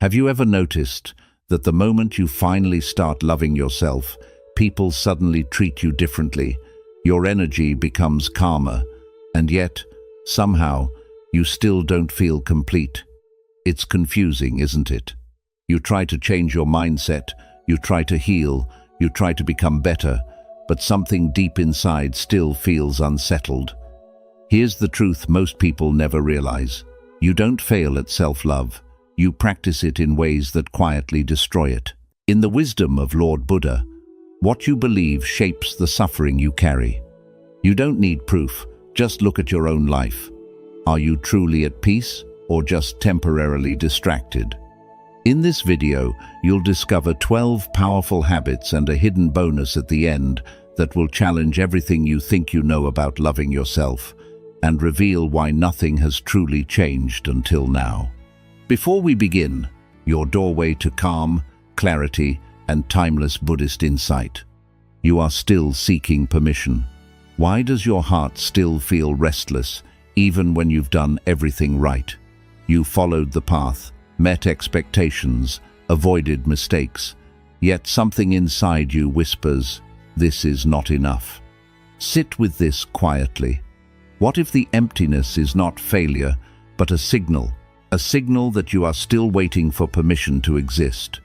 Have you ever noticed that the moment you finally start loving yourself, people suddenly treat you differently? Your energy becomes calmer, and yet, somehow, you still don't feel complete. It's confusing, isn't it? You try to change your mindset, you try to heal, you try to become better, but something deep inside still feels unsettled. Here's the truth most people never realize. You don't fail at self-love. You practice it in ways that quietly destroy it. In the wisdom of Lord Buddha, what you believe shapes the suffering you carry. You don't need proof, just look at your own life. Are you truly at peace or just temporarily distracted? In this video, you'll discover 12 powerful habits and a hidden bonus at the end that will challenge everything you think you know about loving yourself and reveal why nothing has truly changed until now. Before we begin, your doorway to calm, clarity, and timeless Buddhist insight. You are still seeking permission. Why does your heart still feel restless, even when you've done everything right? You followed the path, met expectations, avoided mistakes, yet something inside you whispers, "This is not enough." Sit with this quietly. What if the emptiness is not failure, but a signal that you are still waiting for permission to exist?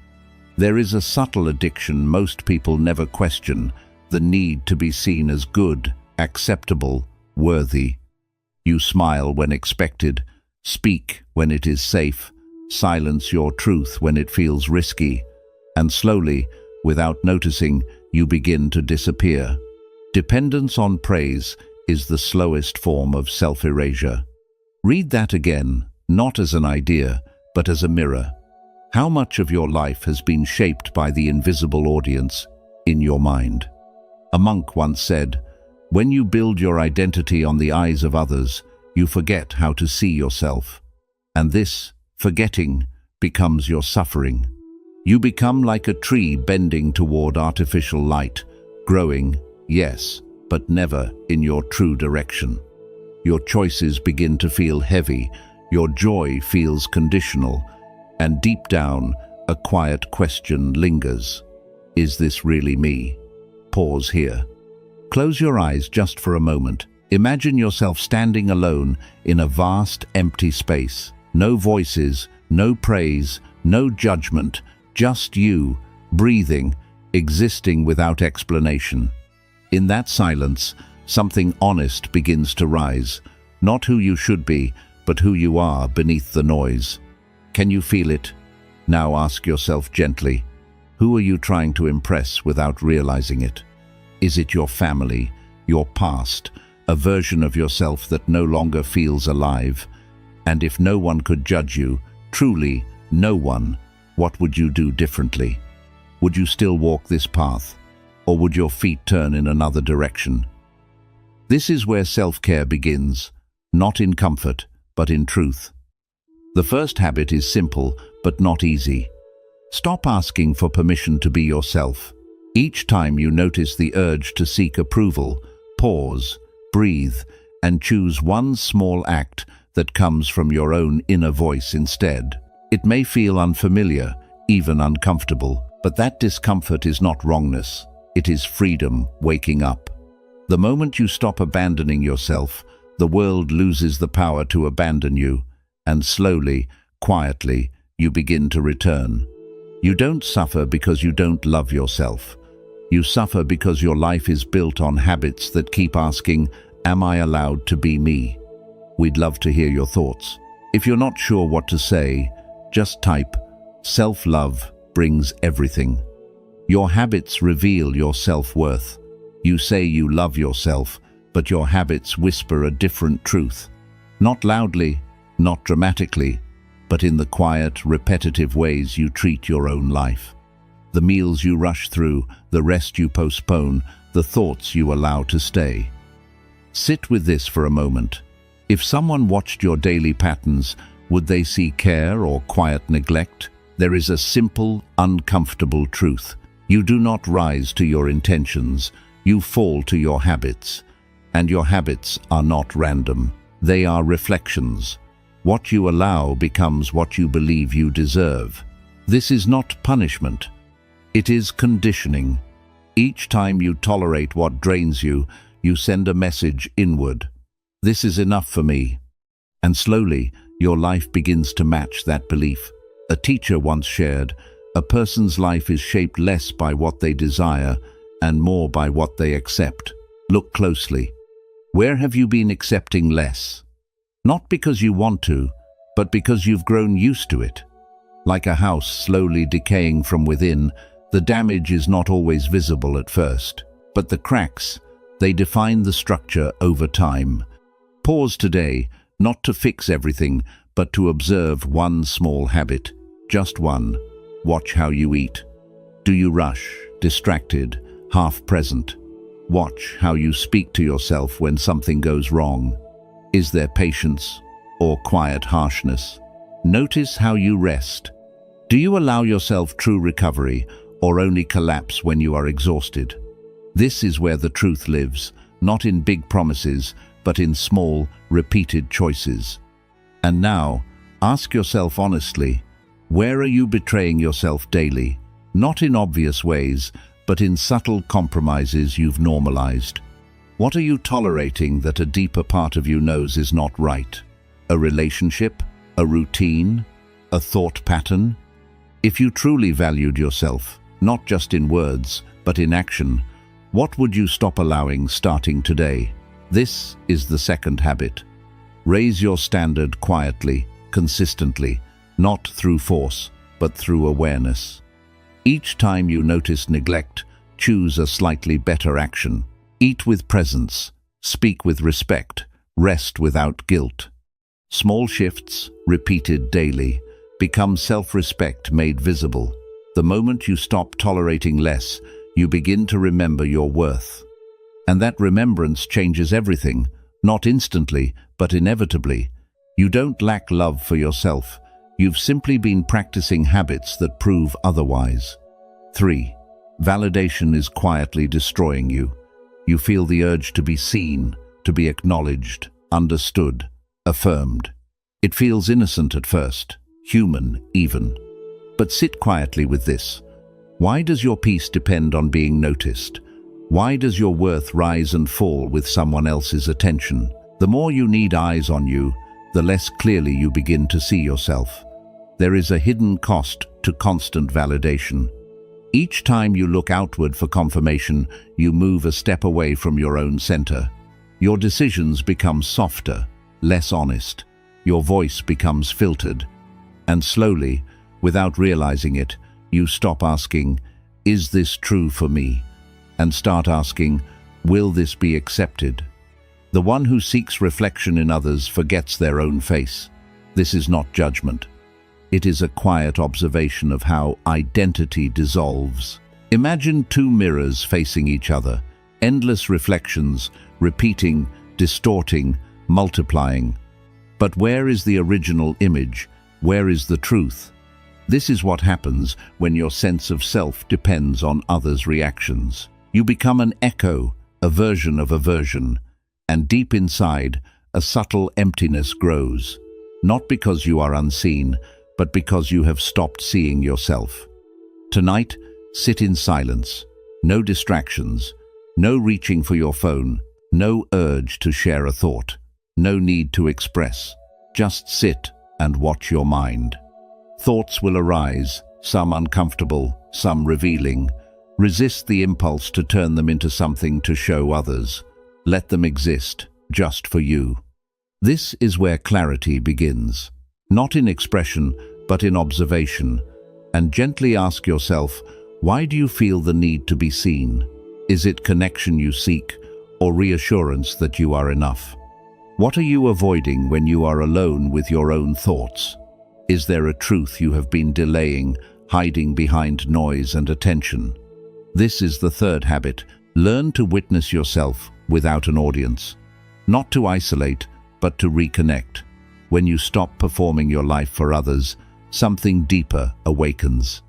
There is a subtle addiction most people never question, the need to be seen as good, acceptable, worthy. You smile when expected, speak when it is safe, silence your truth when it feels risky, and slowly, without noticing, you begin to disappear. Dependence on praise is the slowest form of self-erasure. Read that again, not as an idea, but as a mirror. How much of your life has been shaped by the invisible audience in your mind? A monk once said, "When you build your identity on the eyes of others, you forget how to see yourself. And this, forgetting, becomes your suffering. You become like a tree bending toward artificial light, growing, yes, but never in your true direction. Your choices begin to feel heavy, your joy feels conditional, and deep down, a quiet question lingers. Is this really me? Pause here. Close your eyes just for a moment. Imagine yourself standing alone in a vast, empty space. No voices, no praise, no judgment, just you, breathing, existing without explanation. In that silence, something honest begins to rise. Not who you should be, but who you are beneath the noise. Can you feel it? Now ask yourself gently, who are you trying to impress without realizing it? Is it your family, your past, a version of yourself that no longer feels alive? And if no one could judge you, truly no one, what would you do differently? Would you still walk this path? Or would your feet turn in another direction? This is where self-care begins, not in comfort, but in truth. The first habit is simple, but not easy. Stop asking for permission to be yourself. Each time you notice the urge to seek approval, pause, breathe, and choose one small act that comes from your own inner voice instead. It may feel unfamiliar, even uncomfortable, but that discomfort is not wrongness. It is freedom waking up. The moment you stop abandoning yourself, the world loses the power to abandon you, and slowly, quietly, you begin to return. You don't suffer because you don't love yourself. You suffer because your life is built on habits that keep asking, "Am I allowed to be me?" We'd love to hear your thoughts. If you're not sure what to say, just type, "Self-love brings everything." Your habits reveal your self-worth. You say you love yourself, but your habits whisper a different truth. Not loudly, not dramatically, but in the quiet, repetitive ways you treat your own life. The meals you rush through, the rest you postpone, the thoughts you allow to stay. Sit with this for a moment. If someone watched your daily patterns, would they see care or quiet neglect? There is a simple, uncomfortable truth. You do not rise to your intentions, you fall to your habits. And your habits are not random. They are reflections. What you allow becomes what you believe you deserve. This is not punishment. It is conditioning. Each time you tolerate what drains you, you send a message inward. This is enough for me. And slowly, your life begins to match that belief. A teacher once shared, a person's life is shaped less by what they desire and more by what they accept. Look closely. Where have you been accepting less? Not because you want to, but because you've grown used to it. Like a house slowly decaying from within, the damage is not always visible at first. But the cracks, they define the structure over time. Pause today, not to fix everything, but to observe one small habit. Just one. Watch how you eat. Do you rush, distracted, half present? Watch how you speak to yourself when something goes wrong. Is there patience or quiet harshness? Notice how you rest. Do you allow yourself true recovery or only collapse when you are exhausted? This is where the truth lives, not in big promises, but in small, repeated choices. And now, ask yourself honestly, where are you betraying yourself daily? Not in obvious ways, but in subtle compromises you've normalized. What are you tolerating that a deeper part of you knows is not right? A relationship? A routine? A thought pattern? If you truly valued yourself, not just in words, but in action, what would you stop allowing starting today? This is the second habit. Raise your standard quietly, consistently, not through force, but through awareness. Each time you notice neglect, choose a slightly better action. Eat with presence, speak with respect, rest without guilt. Small shifts, repeated daily, become self-respect made visible. The moment you stop tolerating less, you begin to remember your worth. And that remembrance changes everything, not instantly, but inevitably. You don't lack love for yourself. You've simply been practicing habits that prove otherwise. 3. Validation is quietly destroying you. You feel the urge to be seen, to be acknowledged, understood, affirmed. It feels innocent at first, human even. But sit quietly with this. Why does your peace depend on being noticed? Why does your worth rise and fall with someone else's attention? The more you need eyes on you, the less clearly you begin to see yourself. There is a hidden cost to constant validation. Each time you look outward for confirmation, you move a step away from your own center. Your decisions become softer, less honest. Your voice becomes filtered. And slowly, without realizing it, you stop asking, "Is this true for me?" and start asking, "Will this be accepted?" The one who seeks reflection in others forgets their own face. This is not judgment. It is a quiet observation of how identity dissolves. Imagine two mirrors facing each other, endless reflections, repeating, distorting, multiplying. But where is the original image? Where is the truth? This is what happens when your sense of self depends on others' reactions. You become an echo, a version of a version, and deep inside, a subtle emptiness grows. Not because you are unseen, but because you have stopped seeing yourself. Tonight, sit in silence. No distractions, no reaching for your phone, no urge to share a thought, no need to express. Just sit and watch your mind. Thoughts will arise, some uncomfortable, some revealing. Resist the impulse to turn them into something to show others. Let them exist, just for you. This is where clarity begins. Not in expression, but in observation. And gently ask yourself, why do you feel the need to be seen? Is it connection you seek, or reassurance that you are enough? What are you avoiding when you are alone with your own thoughts? Is there a truth you have been delaying, hiding behind noise and attention? This is the third habit. Learn to witness yourself without an audience. Not to isolate, but to reconnect. When you stop performing your life for others, something deeper awakens.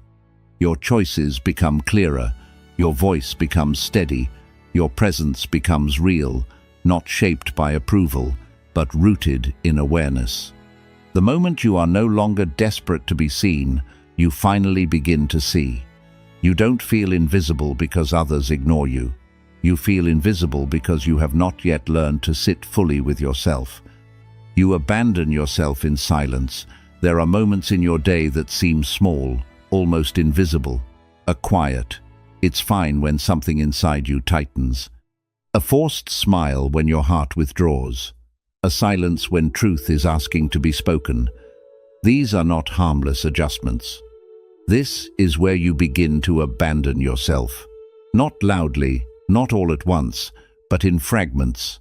Your choices become clearer, your voice becomes steady, your presence becomes real, not shaped by approval, but rooted in awareness. The moment you are no longer desperate to be seen, you finally begin to see. You don't feel invisible because others ignore you. You feel invisible because you have not yet learned to sit fully with yourself. You abandon yourself in silence. There are moments in your day that seem small, almost invisible. A quiet. It's fine when something inside you tightens. A forced smile when your heart withdraws. A silence when truth is asking to be spoken. These are not harmless adjustments. This is where you begin to abandon yourself. Not loudly, not all at once, but in fragments.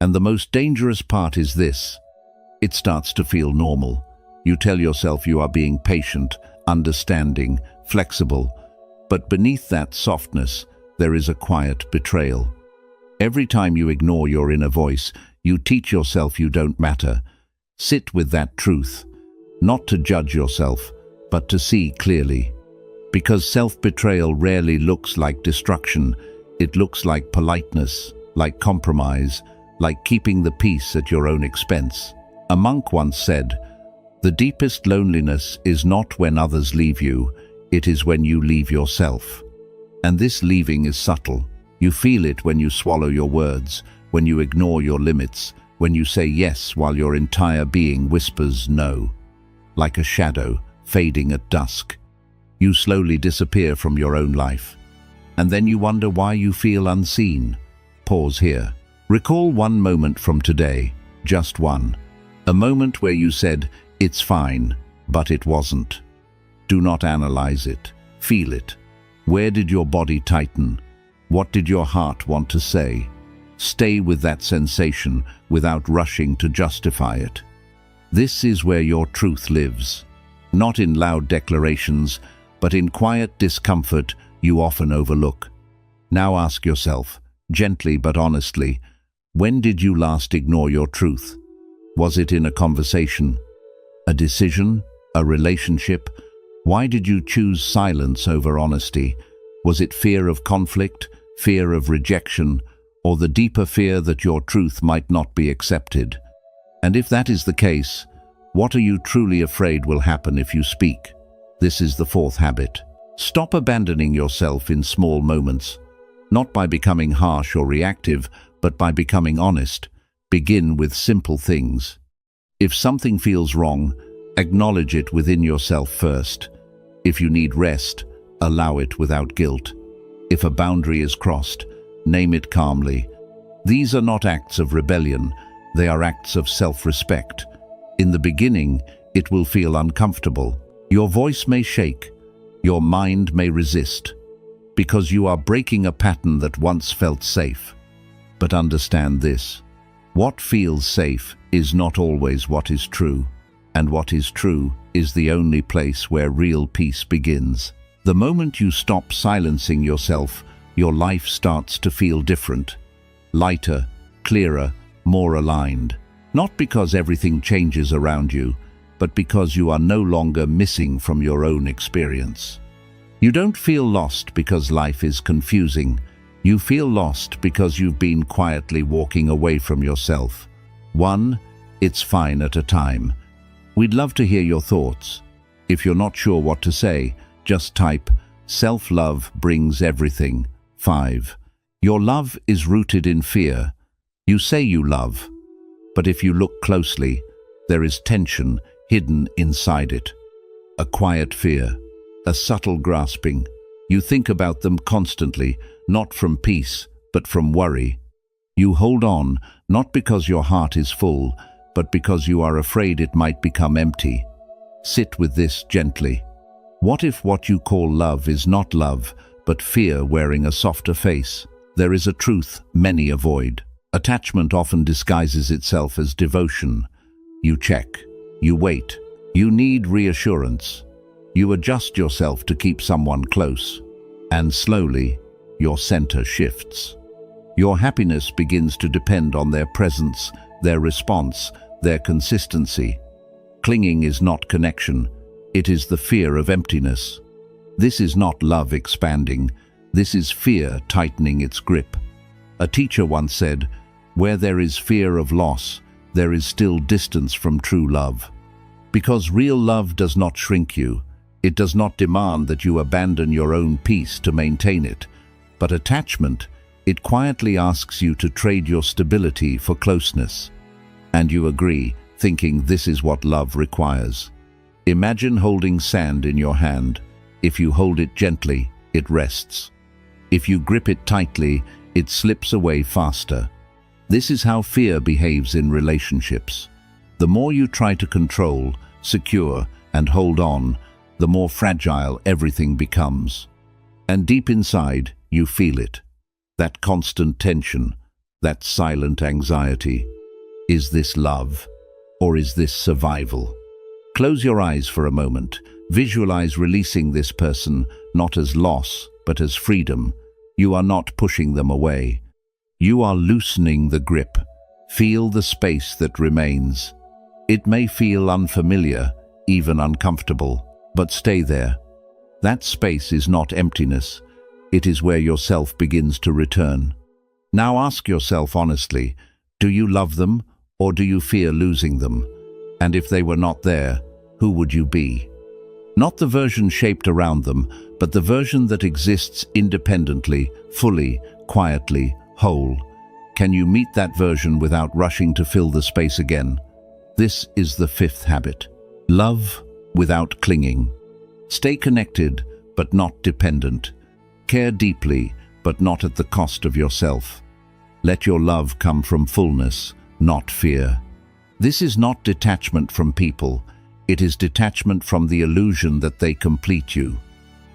And the most dangerous part is this. It starts to feel normal. You tell yourself you are being patient, understanding, flexible. But beneath that softness, there is a quiet betrayal. Every time you ignore your inner voice, you teach yourself you don't matter. Sit with that truth, not to judge yourself, but to see clearly. Because self-betrayal rarely looks like destruction. It looks like politeness, like compromise, like keeping the peace at your own expense. A monk once said, "The deepest loneliness is not when others leave you, it is when you leave yourself." And this leaving is subtle. You feel it when you swallow your words, when you ignore your limits, when you say yes while your entire being whispers no. Like a shadow fading at dusk, you slowly disappear from your own life. And then you wonder why you feel unseen. Pause here. Recall one moment from today, just one. A moment where you said, "It's fine," but it wasn't. Do not analyze it. Feel it. Where did your body tighten? What did your heart want to say? Stay with that sensation without rushing to justify it. This is where your truth lives. Not in loud declarations, but in quiet discomfort you often overlook. Now ask yourself, gently but honestly, when did you last ignore your truth? Was it in a conversation? A decision? A relationship? Why did you choose silence over honesty? Was it fear of conflict, fear of rejection, or the deeper fear that your truth might not be accepted? And if that is the case, what are you truly afraid will happen if you speak? This is the fourth habit. Stop abandoning yourself in small moments, not by becoming harsh or reactive, but by becoming honest. Begin with simple things. If something feels wrong, acknowledge it within yourself first. If you need rest, allow it without guilt. If a boundary is crossed, name it calmly. These are not acts of rebellion, they are acts of self-respect. In the beginning, it will feel uncomfortable. Your voice may shake, your mind may resist, because you are breaking a pattern that once felt safe. But understand this, what feels safe is not always what is true, and what is true is the only place where real peace begins. The moment you stop silencing yourself, your life starts to feel different, lighter, clearer, more aligned. Not because everything changes around you, but because you are no longer missing from your own experience. You don't feel lost because life is confusing. You feel lost because you've been quietly walking away from yourself. One, it's fine at a time. We'd love to hear your thoughts. If you're not sure what to say, just type, "Self-love brings everything." 5. Your love is rooted in fear. You say you love, but if you look closely, there is tension hidden inside it. A quiet fear, a subtle grasping. You think about them constantly, not from peace, but from worry. You hold on, not because your heart is full, but because you are afraid it might become empty. Sit with this gently. What if what you call love is not love, but fear wearing a softer face? There is a truth many avoid. Attachment often disguises itself as devotion. You check, you wait, you need reassurance. You adjust yourself to keep someone close, and slowly, your center shifts. Your happiness begins to depend on their presence, their response, their consistency. Clinging is not connection, it is the fear of emptiness. This is not love expanding, this is fear tightening its grip. A teacher once said, "Where there is fear of loss, there is still distance from true love." Because real love does not shrink you, It does not demand that you abandon your own peace to maintain it. But attachment, it quietly asks you to trade your stability for closeness. And you agree, thinking this is what love requires. Imagine holding sand in your hand. If you hold it gently, it rests. If you grip it tightly, it slips away faster. This is how fear behaves in relationships. The more you try to control, secure, and hold on, the more fragile everything becomes. And deep inside, you feel it. That constant tension, that silent anxiety. Is this love, or is this survival? Close your eyes for a moment. Visualize releasing this person, not as loss, but as freedom. You are not pushing them away. You are loosening the grip. Feel the space that remains. It may feel unfamiliar, even uncomfortable, but stay there. That space is not emptiness. It is where yourself begins to return. Now ask yourself honestly, do you love them, or do you fear losing them? And if they were not there, who would you be? Not the version shaped around them, but the version that exists independently, fully, quietly, whole. Can you meet that version without rushing to fill the space again? This is the fifth habit. Love without clinging. Stay connected, but not dependent. Care deeply, but not at the cost of yourself. Let your love come from fullness, not fear. This is not detachment from people. It is detachment from the illusion that they complete you.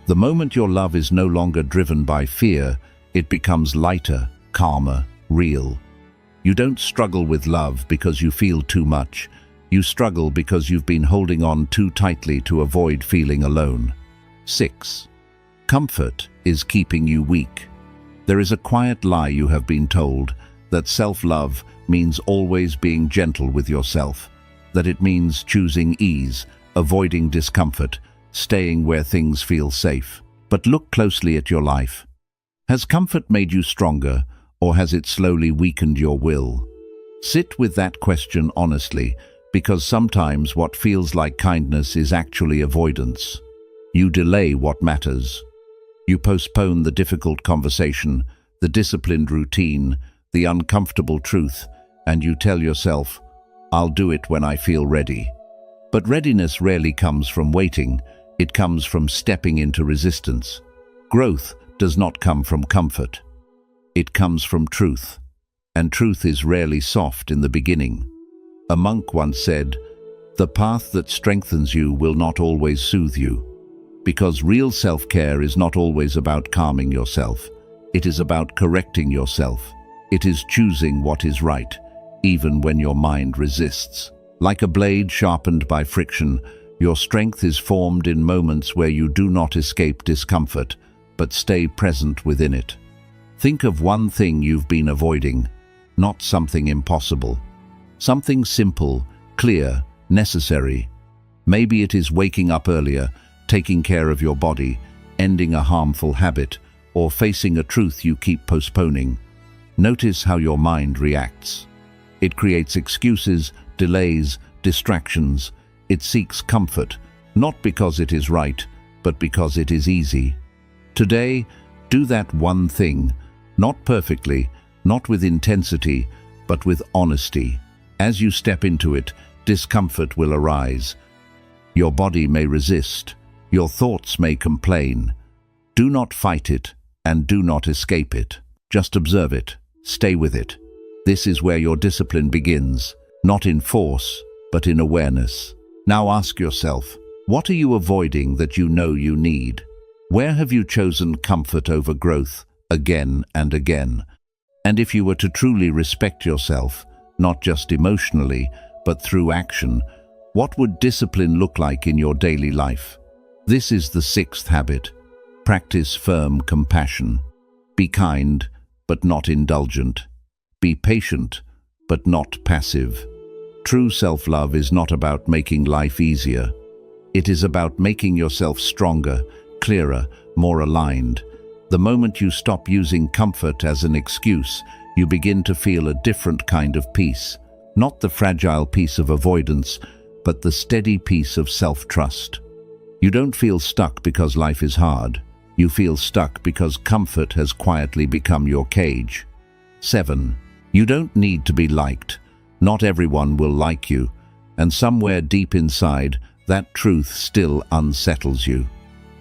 The moment your love is no longer driven by fear, it becomes lighter, calmer, real. You don't struggle with love because you feel too much. You struggle because you've been holding on too tightly to avoid feeling alone. 6. Comfort is keeping you weak. There is a quiet lie you have been told, that self-love means always being gentle with yourself, that it means choosing ease, avoiding discomfort, staying where things feel safe. But look closely at your life. Has comfort made you stronger, or has it slowly weakened your will? Sit with that question honestly, because sometimes what feels like kindness is actually avoidance. You delay what matters. You postpone the difficult conversation, the disciplined routine, the uncomfortable truth, and you tell yourself, I'll do it when I feel ready. But readiness rarely comes from waiting. It comes from stepping into resistance. Growth does not come from comfort. It comes from truth, and truth is rarely soft in the beginning. A monk once said, "The path that strengthens you will not always soothe you." Because real self-care is not always about calming yourself. It is about correcting yourself. It is choosing what is right, even when your mind resists. Like a blade sharpened by friction, your strength is formed in moments where you do not escape discomfort, but stay present within it. Think of one thing you've been avoiding, not something impossible. Something simple, clear, necessary. Maybe it is waking up earlier, taking care of your body, ending a harmful habit, or facing a truth you keep postponing. Notice how your mind reacts. It creates excuses, delays, distractions. It seeks comfort, not because it is right, but because it is easy. Today, do that one thing, not perfectly, not with intensity, but with honesty. As you step into it, discomfort will arise. Your body may resist. Your thoughts may complain. Do not fight it, and do not escape it. Just observe it. Stay with it. This is where your discipline begins, not in force, but in awareness. Now ask yourself, what are you avoiding that you know you need? Where have you chosen comfort over growth again and again? And if you were to truly respect yourself, not just emotionally, but through action, what would discipline look like in your daily life? This is the 6th habit. Practice firm compassion. Be kind, but not indulgent. Be patient, but not passive. True self-love is not about making life easier. It is about making yourself stronger, clearer, more aligned. The moment you stop using comfort as an excuse, you begin to feel a different kind of peace. Not the fragile peace of avoidance, but the steady peace of self-trust. You don't feel stuck because life is hard. You feel stuck because comfort has quietly become your cage. 7. You don't need to be liked. Not everyone will like you, and somewhere deep inside, that truth still unsettles you.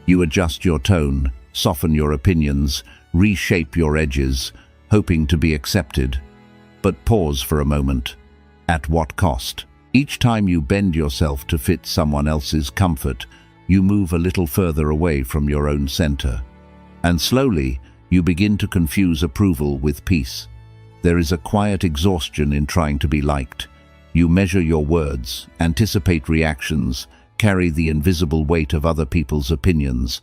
You adjust your tone, soften your opinions, reshape your edges, hoping to be accepted. But pause for a moment. At what cost? Each time you bend yourself to fit someone else's comfort, you move a little further away from your own center. And slowly, you begin to confuse approval with peace. There is a quiet exhaustion in trying to be liked. You measure your words, anticipate reactions, carry the invisible weight of other people's opinions.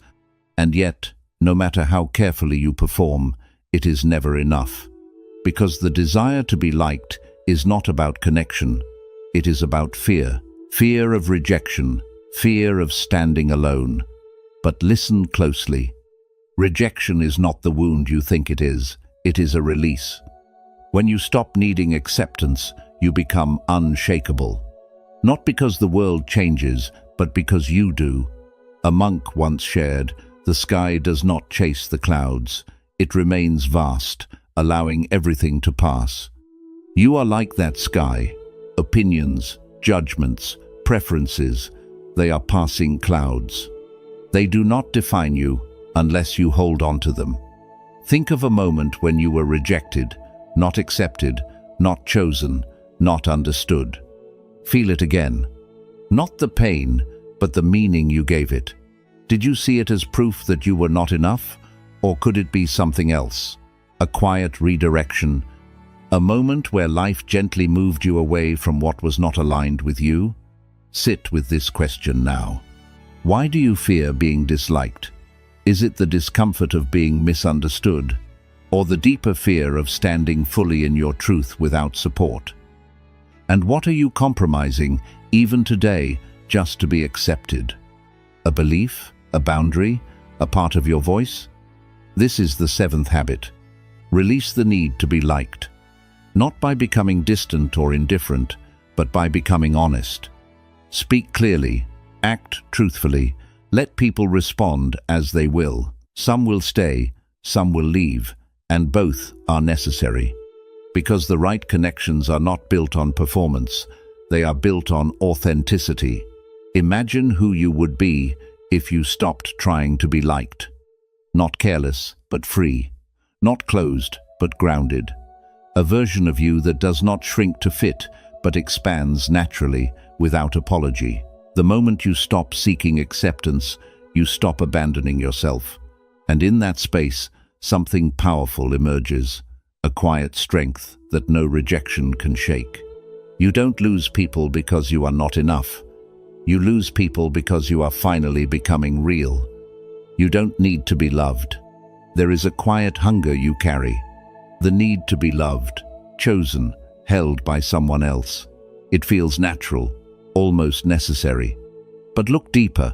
And yet, no matter how carefully you perform, it is never enough. Because the desire to be liked is not about connection. It is about fear. Fear of rejection, fear of standing alone. But listen closely. Rejection is not the wound you think it is a release. When you stop needing acceptance, you become unshakable. Not because the world changes, but because you do. A monk once shared, "The sky does not chase the clouds. It remains vast, allowing everything to pass." You are like that sky. Opinions, judgments, preferences, they are passing clouds. They do not define you unless you hold on to them. Think of a moment when you were rejected, not accepted, not chosen, not understood. Feel it again. Not the pain, but the meaning you gave it. Did you see it as proof that you were not enough? Or could it be something else? A quiet redirection? A moment where life gently moved you away from what was not aligned with you? Sit with this question now. Why do you fear being disliked? Is it the discomfort of being misunderstood? Or the deeper fear of standing fully in your truth without support? And what are you compromising, even today, just to be accepted? A belief? A boundary? A part of your voice? This is the 7th habit. Release the need to be liked. Not by becoming distant or indifferent, but by becoming honest. Speak clearly, act truthfully, let people respond as they will. Some will stay, some will leave, and both are necessary. Because the right connections are not built on performance, they are built on authenticity. Imagine who you would be if you stopped trying to be liked. Not careless, but free. Not closed, but grounded. A version of you that does not shrink to fit, but expands naturally, without apology. The moment you stop seeking acceptance, you stop abandoning yourself. And in that space, something powerful emerges, a quiet strength that no rejection can shake. You don't lose people because you are not enough. You lose people because you are finally becoming real. You don't need to be loved. There is a quiet hunger you carry. The need to be loved, chosen, held by someone else. It feels natural, almost necessary. But look deeper.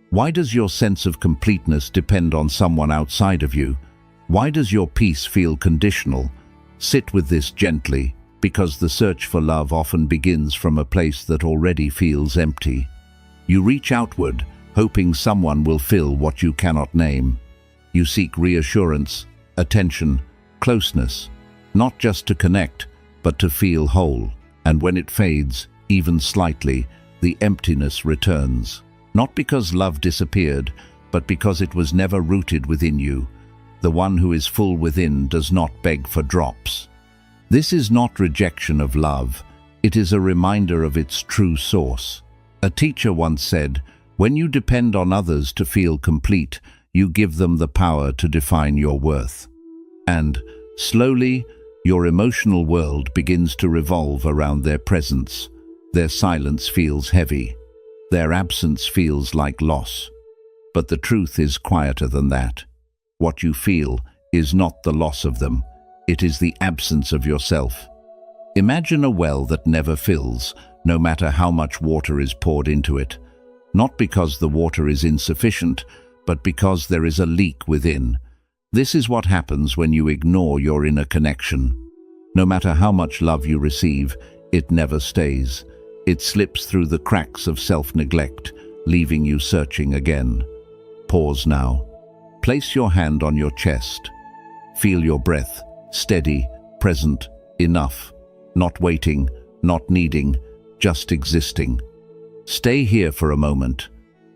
Why does your sense of completeness depend on someone outside of you? Why does your peace feel conditional? Sit with this gently, because the search for love often begins from a place that already feels empty. You reach outward, hoping someone will fill what you cannot name. You seek reassurance, attention, closeness, not just to connect, but to feel whole. And when it fades, even slightly, the emptiness returns. Not because love disappeared, but because it was never rooted within you. The one who is full within does not beg for drops. This is not rejection of love. It is a reminder of its true source. A teacher once said, "When you depend on others to feel complete, you give them the power to define your worth." And, slowly, your emotional world begins to revolve around their presence. Their silence feels heavy. Their absence feels like loss. But the truth is quieter than that. What you feel is not the loss of them. It is the absence of yourself. Imagine a well that never fills, no matter how much water is poured into it. Not because the water is insufficient, but because there is a leak within. This is what happens when you ignore your inner connection. No matter how much love you receive, it never stays. It slips through the cracks of self-neglect, leaving you searching again. Pause now. Place your hand on your chest. Feel your breath, steady, present, enough. Not waiting, not needing, just existing. Stay here for a moment.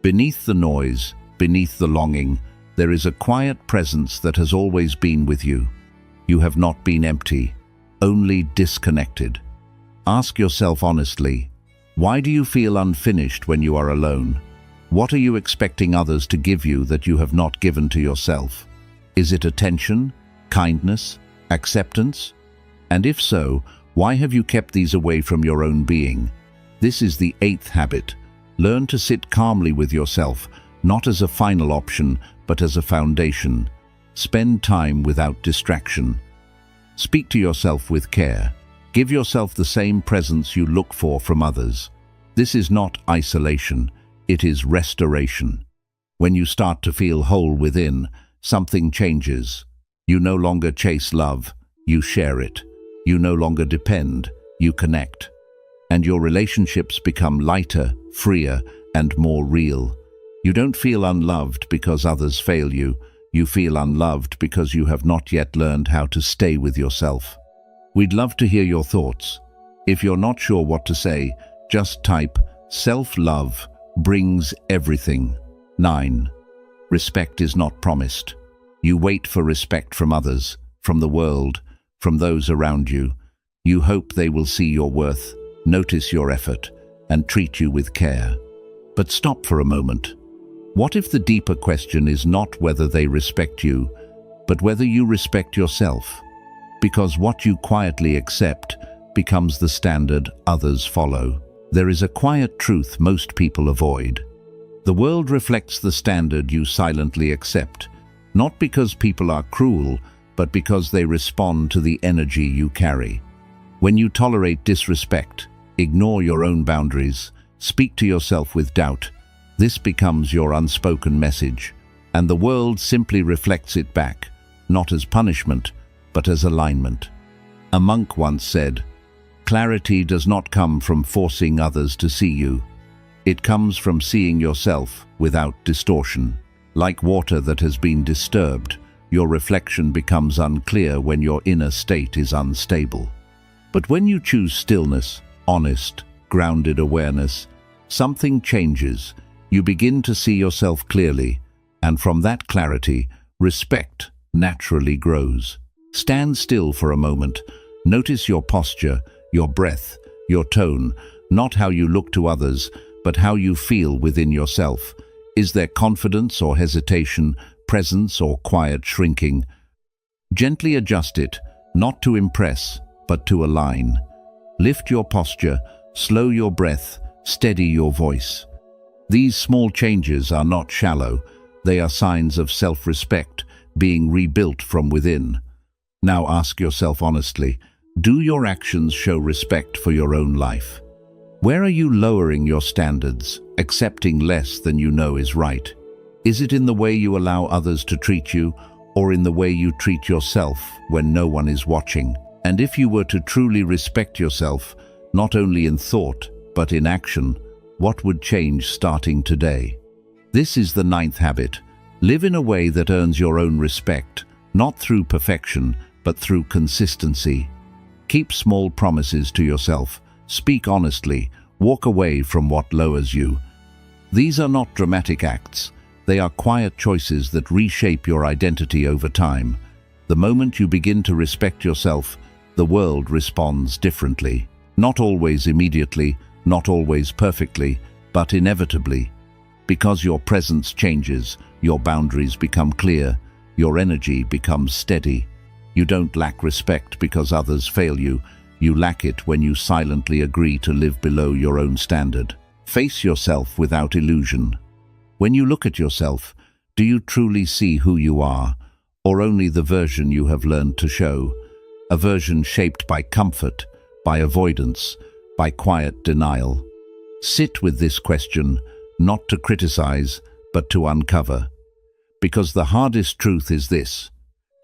Beneath the noise, beneath the longing, there is a quiet presence that has always been with you. You have not been empty, only disconnected. Ask yourself honestly, why do you feel unfinished when you are alone? What are you expecting others to give you that you have not given to yourself? Is it attention, kindness, acceptance? And if so, why have you kept these away from your own being? This is the 8th habit. Learn to sit calmly with yourself, not as a final option, but as a foundation. Spend time without distraction. Speak to yourself with care. Give yourself the same presence you look for from others. This is not isolation, it is restoration. When you start to feel whole within, something changes. You no longer chase love, you share it. You no longer depend, you connect. And your relationships become lighter, freer, and more real. You don't feel unloved because others fail you. You feel unloved because you have not yet learned how to stay with yourself. We'd love to hear your thoughts. If you're not sure what to say, just type "self-love brings everything." 9. Respect is not promised. You wait for respect from others, from the world, from those around you. You hope they will see your worth, notice your effort, and treat you with care. But stop for a moment. What if the deeper question is not whether they respect you, but whether you respect yourself? Because what you quietly accept becomes the standard others follow. There is a quiet truth most people avoid. The world reflects the standard you silently accept, not because people are cruel, but because they respond to the energy you carry. When you tolerate disrespect, ignore your own boundaries, speak to yourself with doubt, this becomes your unspoken message, and the world simply reflects it back, not as punishment, but as alignment. A monk once said, "Clarity does not come from forcing others to see you. It comes from seeing yourself without distortion. Like water that has been disturbed, your reflection becomes unclear when your inner state is unstable. But when you choose stillness, honest, grounded awareness, something changes. You begin to see yourself clearly, and from that clarity, respect naturally grows. Stand still for a moment. Notice your posture, your breath, your tone, not how you look to others, but how you feel within yourself. Is there confidence or hesitation, presence or quiet shrinking? Gently adjust it, not to impress, but to align. Lift your posture, slow your breath, steady your voice. These small changes are not shallow, they are signs of self-respect, being rebuilt from within. Now ask yourself honestly, do your actions show respect for your own life? Where are you lowering your standards, accepting less than you know is right? Is it in the way you allow others to treat you, or in the way you treat yourself when no one is watching? And if you were to truly respect yourself, not only in thought, but in action, what would change starting today? This is the 9th habit. Live in a way that earns your own respect, not through perfection, but through consistency. Keep small promises to yourself. Speak honestly. Walk away from what lowers you. These are not dramatic acts. They are quiet choices that reshape your identity over time. The moment you begin to respect yourself, the world responds differently. Not always immediately, not always perfectly, but inevitably. Because your presence changes, your boundaries become clear, your energy becomes steady. You don't lack respect because others fail you. You lack it when you silently agree to live below your own standard. Face yourself without illusion. When you look at yourself, do you truly see who you are, or only the version you have learned to show? A version shaped by comfort, by avoidance, by quiet denial. Sit with this question, not to criticize, but to uncover. Because the hardest truth is this: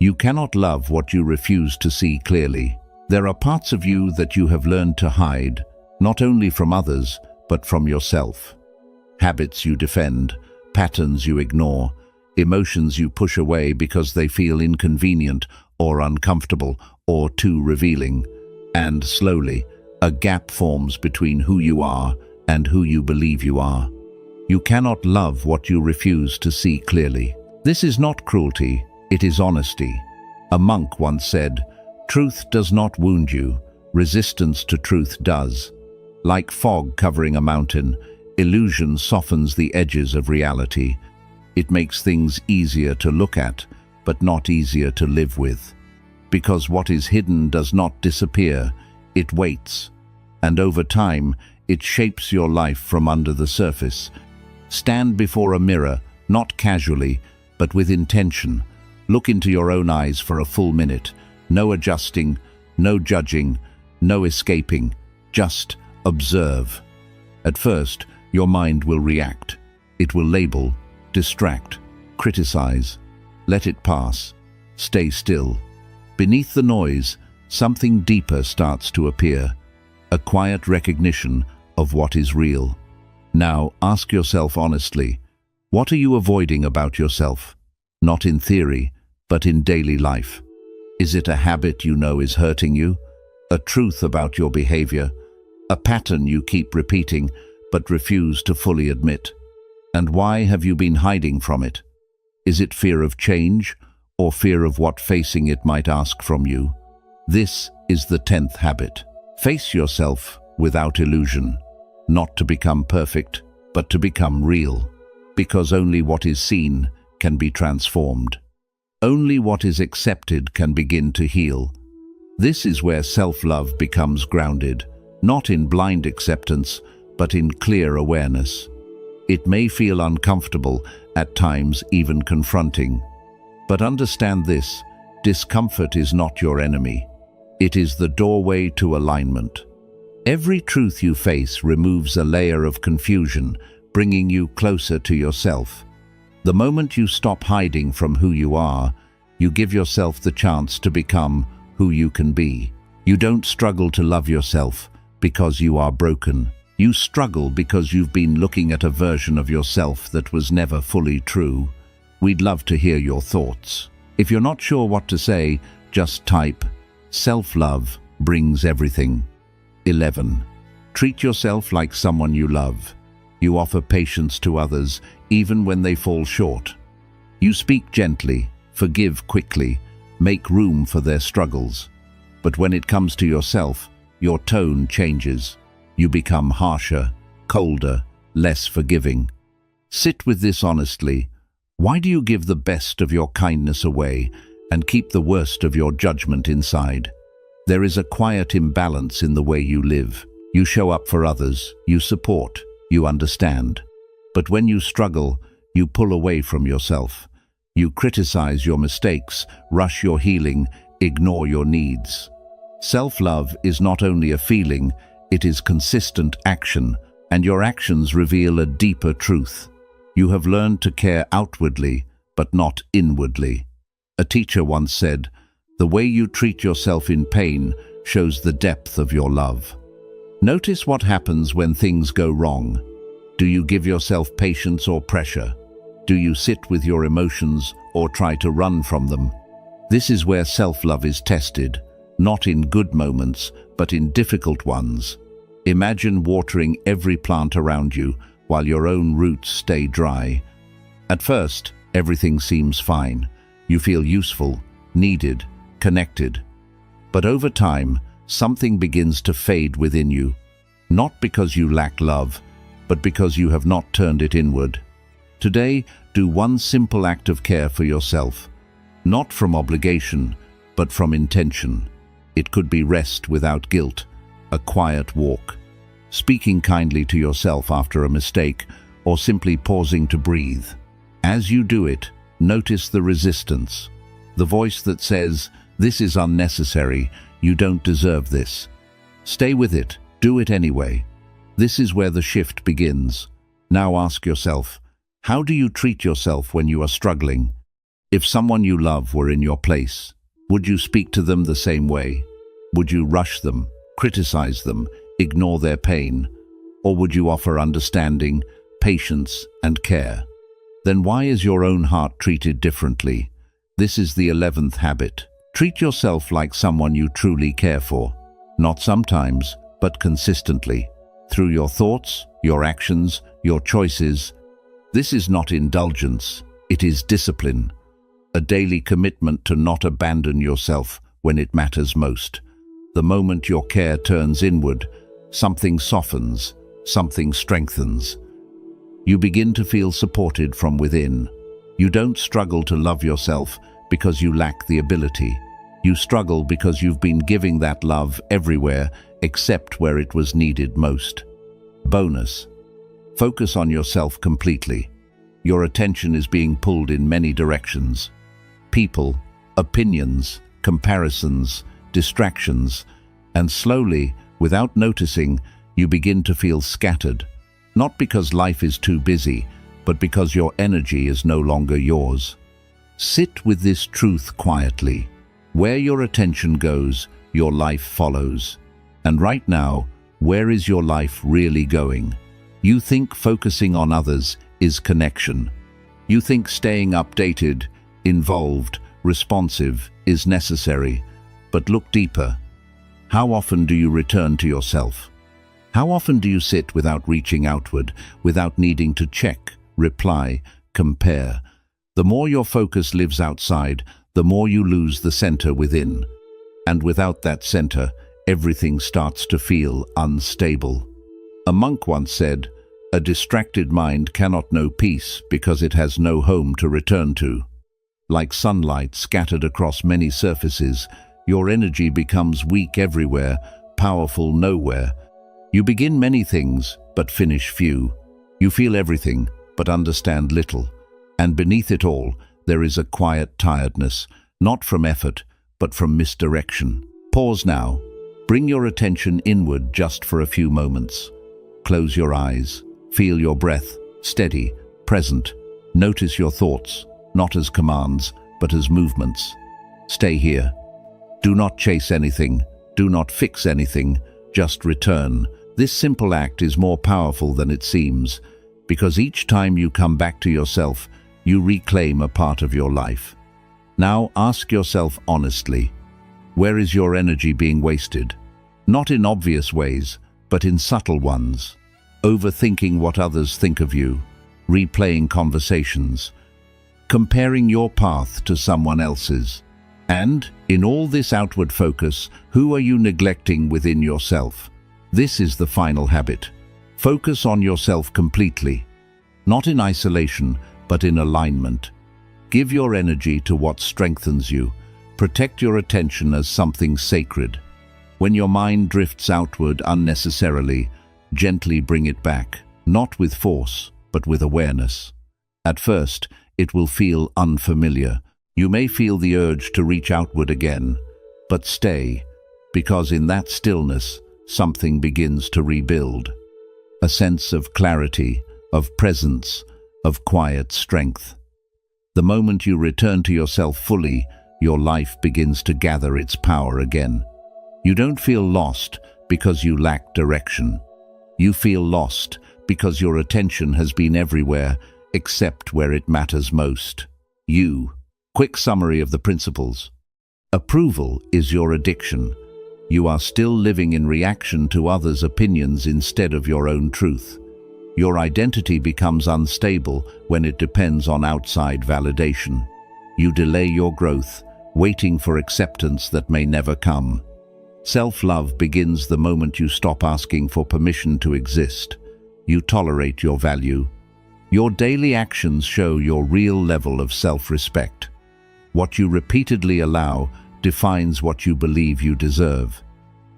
you cannot love what you refuse to see clearly. There are parts of you that you have learned to hide, not only from others, but from yourself. habits you defend, patterns you ignore, emotions you push away because they feel inconvenient or uncomfortable or too revealing. And slowly, a gap forms between who you are and who you believe you are. You cannot love what you refuse to see clearly. This is not cruelty, it is honesty. A monk once said, "Truth does not wound you, resistance to truth does." Like fog covering a mountain, illusion softens the edges of reality. It makes things easier to look at, but not easier to live with. Because what is hidden does not disappear, it waits. And over time, it shapes your life from under the surface. Stand before a mirror, not casually, but with intention. Look into your own eyes for a full minute. No adjusting, no judging, no escaping. Just observe. At first, your mind will react. It will label, distract, criticize. Let it pass. Stay still. Beneath the noise, something deeper starts to appear. A quiet recognition of what is real. Now, ask yourself honestly, what are you avoiding about yourself? Not in theory, but in daily life. Is it a habit you know is hurting you? A truth about your behavior? A pattern you keep repeating but refuse to fully admit? And why have you been hiding from it? Is it fear of change or fear of what facing it might ask from you? This is the 10th habit. Face yourself without illusion. Not to become perfect, but to become real. Because only what is seen can be transformed. Only what is accepted can begin to heal. This is where self-love becomes grounded, not in blind acceptance, but in clear awareness. It may feel uncomfortable, at times even confronting. But understand this, discomfort is not your enemy. It is the doorway to alignment. Every truth you face removes a layer of confusion, bringing you closer to yourself. The moment you stop hiding from who you are, you give yourself the chance to become who you can be. You don't struggle to love yourself because you are broken. You struggle because you've been looking at a version of yourself that was never fully true. We'd love to hear your thoughts. If you're not sure what to say, just type, "Self-love brings everything." 11. Treat yourself like someone you love. You offer patience to others, even when they fall short. You speak gently, forgive quickly, make room for their struggles. But when it comes to yourself, your tone changes. You become harsher, colder, less forgiving. Sit with this honestly. Why do you give the best of your kindness away and keep the worst of your judgment inside? There is a quiet imbalance in the way you live. You show up for others, you support, you understand. But when you struggle, you pull away from yourself. You criticize your mistakes, rush your healing, ignore your needs. Self-love is not only a feeling, it is consistent action, and your actions reveal a deeper truth. You have learned to care outwardly, but not inwardly. A teacher once said, "The way you treat yourself in pain shows the depth of your love." Notice what happens when things go wrong. Do you give yourself patience or pressure? Do you sit with your emotions or try to run from them? This is where self-love is tested, not in good moments, but in difficult ones. Imagine watering every plant around you while your own roots stay dry. At first, everything seems fine. You feel useful, needed, connected. But over time, something begins to fade within you, not because you lack love, but because you have not turned it inward. Today, do one simple act of care for yourself, not from obligation, but from intention. It could be rest without guilt, a quiet walk, speaking kindly to yourself after a mistake, or simply pausing to breathe. As you do it, notice the resistance, the voice that says, "This is unnecessary, you don't deserve this." Stay with it, do it anyway. This is where the shift begins. Now ask yourself, how do you treat yourself when you are struggling? If someone you love were in your place, would you speak to them the same way? Would you rush them, criticize them, ignore their pain? Or would you offer understanding, patience, and care. Then why is your own heart treated differently? This is the 11th habit. Treat yourself like someone you truly care for. Not sometimes, but consistently. Through your thoughts, your actions, your choices. This is not indulgence, it is discipline. A daily commitment to not abandon yourself when it matters most. The moment your care turns inward, something softens, something strengthens. You begin to feel supported from within. You don't struggle to love yourself because you lack the ability. You struggle because you've been giving that love everywhere except where it was needed most. Bonus: focus on yourself completely. Your attention is being pulled in many directions. People, opinions, comparisons, distractions, and slowly, without noticing, you begin to feel scattered. Not because life is too busy, but because your energy is no longer yours. Sit with this truth quietly. Where your attention goes, your life follows. And right now, where is your life really going? You think focusing on others is connection. You think staying updated, involved, responsive is necessary. But look deeper. How often do you return to yourself? How often do you sit without reaching outward, without needing to check, reply, compare? The more your focus lives outside, the more you lose the center within. And without that center, everything starts to feel unstable. A monk once said, "A distracted mind cannot know peace because it has no home to return to." Like sunlight scattered across many surfaces, your energy becomes weak everywhere, powerful nowhere. You begin many things, but finish few. You feel everything, but understand little. And beneath it all, there is a quiet tiredness, not from effort, but from misdirection. Pause now. Bring your attention inward just for a few moments. Close your eyes. Feel your breath, steady, present. Notice your thoughts, not as commands, but as movements. Stay here. Do not chase anything. Do not fix anything. Just return. This simple act is more powerful than it seems, because each time you come back to yourself, you reclaim a part of your life. Now ask yourself honestly, where is your energy being wasted? Not in obvious ways, but in subtle ones. Overthinking what others think of you, replaying conversations, comparing your path to someone else's. And, in all this outward focus, who are you neglecting within yourself? This is the final habit. Focus on yourself completely. Not in isolation, but in alignment. Give your energy to what strengthens you. Protect your attention as something sacred. When your mind drifts outward unnecessarily, gently bring it back, not with force, but with awareness. At first, it will feel unfamiliar. You may feel the urge to reach outward again, but stay, because in that stillness, something begins to rebuild. A sense of clarity, of presence, of quiet strength. The moment you return to yourself fully, your life begins to gather its power again. You don't feel lost because you lack direction. You feel lost because your attention has been everywhere except where it matters most. Quick summary of the principles. Approval is your addiction. You are still living in reaction to others' opinions instead of your own truth. Your identity becomes unstable when it depends on outside validation. You delay your growth, waiting for acceptance that may never come. Self-love begins the moment you stop asking for permission to exist. You tolerate your value. Your daily actions show your real level of self-respect. What you repeatedly allow defines what you believe you deserve.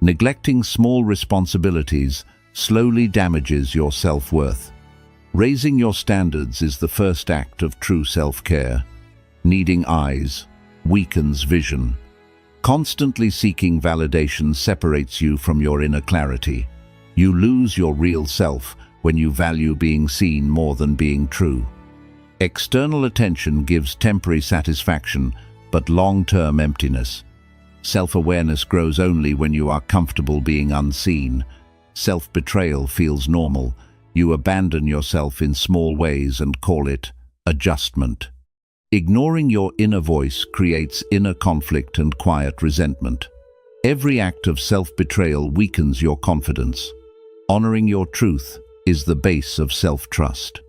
Neglecting small responsibilities slowly damages your self-worth. Raising your standards is the first act of true self-care. Needing eyes weakens vision. Constantly seeking validation separates you from your inner clarity. You lose your real self when you value being seen more than being true. External attention gives temporary satisfaction, but long-term emptiness. Self-awareness grows only when you are comfortable being unseen. Self-betrayal feels normal, You abandon yourself in small ways and call it adjustment. Ignoring your inner voice creates inner conflict and quiet resentment. Every act of self-betrayal weakens your confidence. Honoring your truth is the base of self-trust.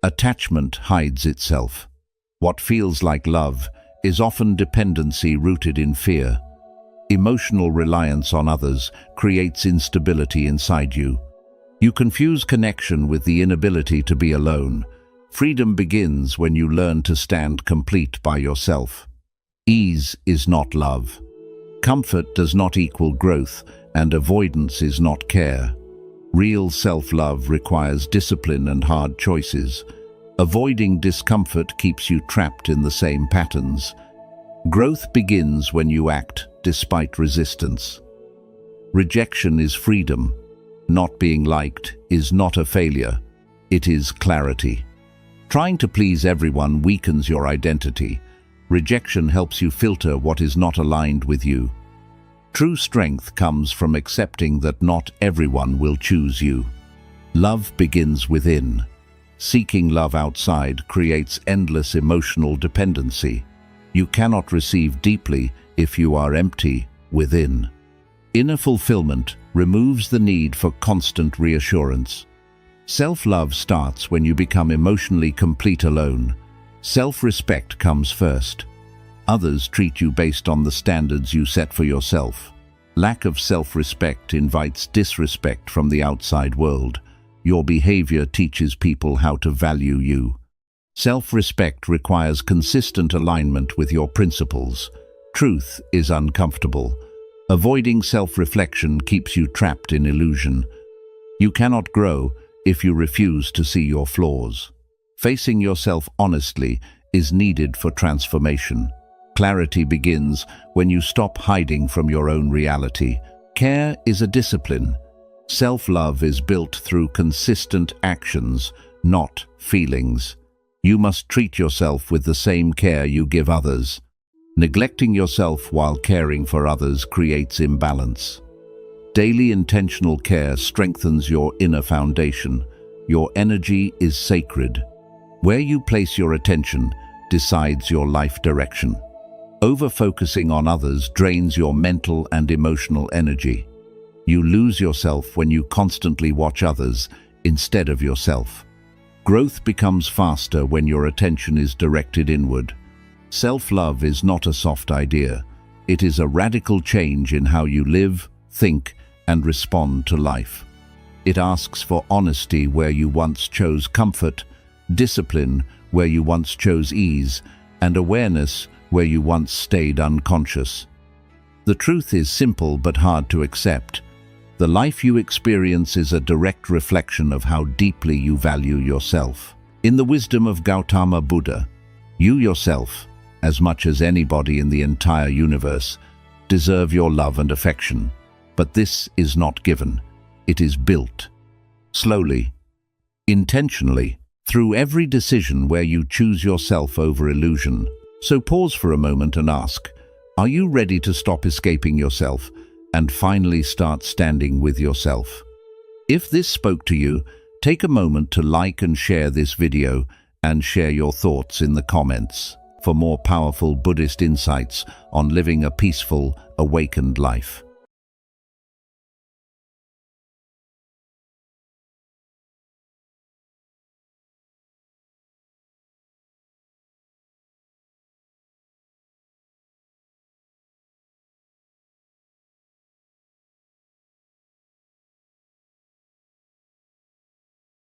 Attachment hides itself. What feels like love is often dependency rooted in fear. Emotional reliance on others creates instability inside you. You confuse connection with the inability to be alone. Freedom begins when you learn to stand complete by yourself. Ease is not love. Comfort does not equal growth, and avoidance is not care. Real self-love requires discipline and hard choices. Avoiding discomfort keeps you trapped in the same patterns. Growth begins when you act despite resistance. Rejection is freedom. Not being liked is not a failure. It is clarity. Trying to please everyone weakens your identity. Rejection helps you filter what is not aligned with you. True strength comes from accepting that not everyone will choose you. Love begins within. Seeking love outside creates endless emotional dependency. You cannot receive deeply if you are empty within. Inner fulfillment removes the need for constant reassurance. Self-love starts when you become emotionally complete alone. Self-respect comes first. Others treat you based on the standards you set for yourself. Lack of self-respect invites disrespect from the outside world. Your behavior teaches people how to value you. Self-respect requires consistent alignment with your principles. Truth is uncomfortable. Avoiding self-reflection keeps you trapped in illusion. You cannot grow if you refuse to see your flaws. Facing yourself honestly is needed for transformation. Clarity begins when you stop hiding from your own reality. Care is a discipline. Self-love is built through consistent actions, not feelings. You must treat yourself with the same care you give others. Neglecting yourself while caring for others creates imbalance. Daily intentional care strengthens your inner foundation. Your energy is sacred. Where you place your attention decides your life direction. Over-focusing on others drains your mental and emotional energy. You lose yourself when you constantly watch others instead of yourself. Growth becomes faster when your attention is directed inward. Self-love is not a soft idea. It is a radical change in how you live, think, and respond to life. It asks for honesty where you once chose comfort, discipline where you once chose ease, and awareness where you once stayed unconscious. The truth is simple but hard to accept. The life you experience is a direct reflection of how deeply you value yourself. In the wisdom of Gautama Buddha, you yourself, as much as anybody in the entire universe, deserve your love and affection. But this is not given. It is built. Slowly, intentionally, through every decision where you choose yourself over illusion. So pause for a moment and ask, are you ready to stop escaping yourself and finally start standing with yourself? If this spoke to you, take a moment to like and share this video and share your thoughts in the comments for more powerful Buddhist insights on living a peaceful, awakened life.